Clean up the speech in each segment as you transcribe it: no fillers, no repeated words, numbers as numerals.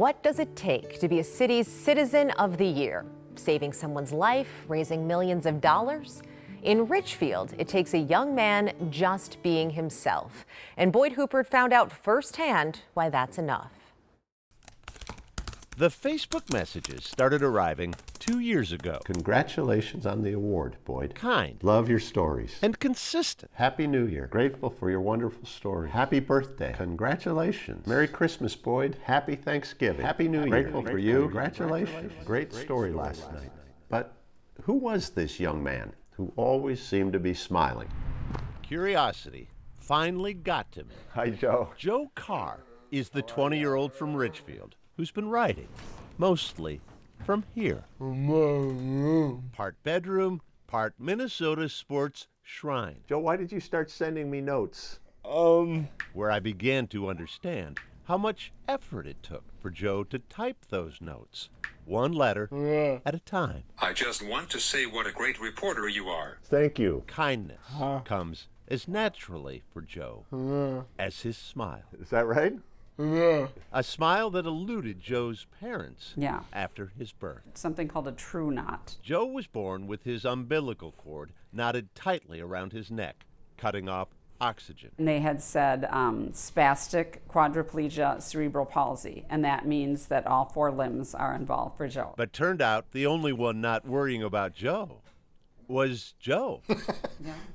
What does it take to be a city's Citizen of the Year? Saving someone's life, raising millions of dollars? In Richfield, it takes a young man just being himself. And Boyd Huppert found out firsthand why that's enough. The Facebook messages started arriving 2 years ago. Congratulations on the award, Boyd. Kind. Love your stories. And consistent. Happy New Year. Grateful for your wonderful story. Happy birthday. Congratulations. Merry Christmas, Boyd. Happy Thanksgiving. Happy New Year. Grateful for you. Congratulations. Great story last night. But who was this young man who always seemed to be smiling? Curiosity finally got to me. Hi, Joe. Joe Carr is the 20-year-old from Richfield who's been writing, mostly from here. Part bedroom, part Minnesota sports shrine. Joe, why did you start sending me notes? Where I began to understand how much effort it took for Joe to type those notes, one letter at a time. I just want to say what a great reporter you are. Thank you. Kindness comes as naturally for Joe as his smile. Is that right? A smile that eluded Joe's parents Yeah. after his birth. Something called a true knot. Joe was born with his umbilical cord knotted tightly around his neck, cutting off oxygen. And they had said spastic quadriplegia cerebral palsy, and that means that all four limbs are involved for Joe. But turned out the only one not worrying about Joe was Joe,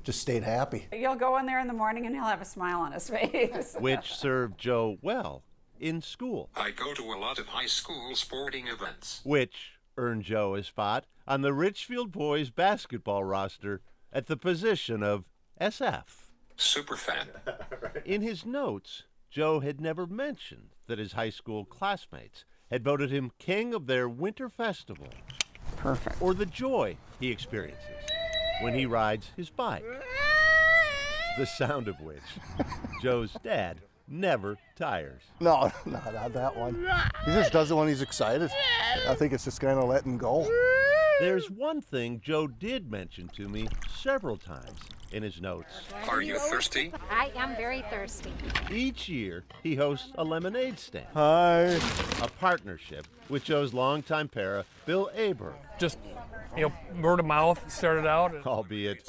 Just stayed happy. You'll go in there in the morning and he'll have a smile on his face. which served Joe well in school, I go to a lot of high school sporting events. which earned Joe a spot on the Richfield boys basketball roster at the position of SF. Super fan. In his notes, Joe had never mentioned that his high school classmates had voted him king of their winter festival, Perfect. or the joy he experiences when he rides his bike, the sound of which Joe's dad never tires. No, not that one. He just does it when he's excited. I think it's just kind of letting go. There's one thing Joe did mention to me several times in his notes. Are you thirsty? I am very thirsty. Each year, he hosts a lemonade stand, Hi. a partnership with Joe's longtime para, Bill Aber, Just, word of mouth started out. albeit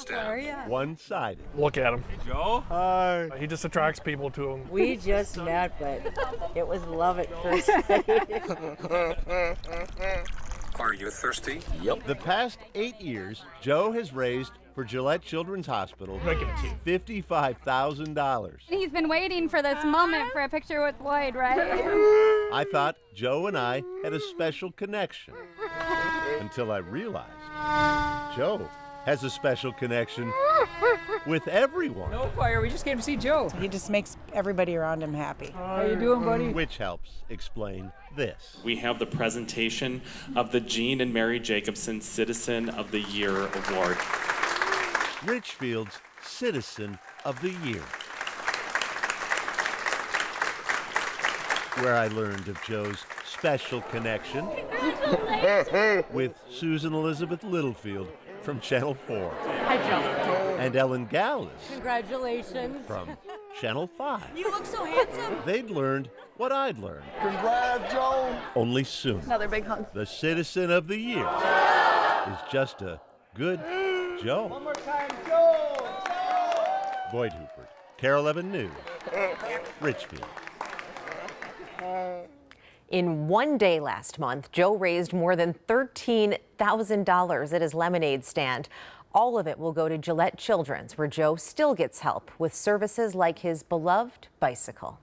one-sided. Look at him. Joe? Hi. He just attracts people to him. We just met, but it was love at first sight. Are you thirsty? The past 8 years, Joe has raised for Gillette Children's Hospital $55,000. He's been waiting for this moment for a picture with Boyd, right? I thought Joe and I had a special connection until I realized Joe has a special connection with everyone, No fire, we just came to see Joe. He just makes everybody around him happy. How you doing, buddy? which helps explain this. We have the presentation of the Jean and Mary Jacobson Citizen of the Year Award. Richfield's Citizen of the Year, where I learned of Joe's special connection with Susan Elizabeth Littlefield from Channel 4. Hi, Joe. And Ellen Gallis Congratulations. from Channel 5. You look so handsome. They'd learned what I'd learned, Congrats, Joe. only soon. Another big hug. The Citizen of the Year is just a good Joe. One more time, Joe. Boyd Huppert, Carol 11 News, Richfield. In one day last month, Joe raised more than $13,000 at his lemonade stand. All of it will go to Gillette Children's, where Joe still gets help with services like his beloved bicycle.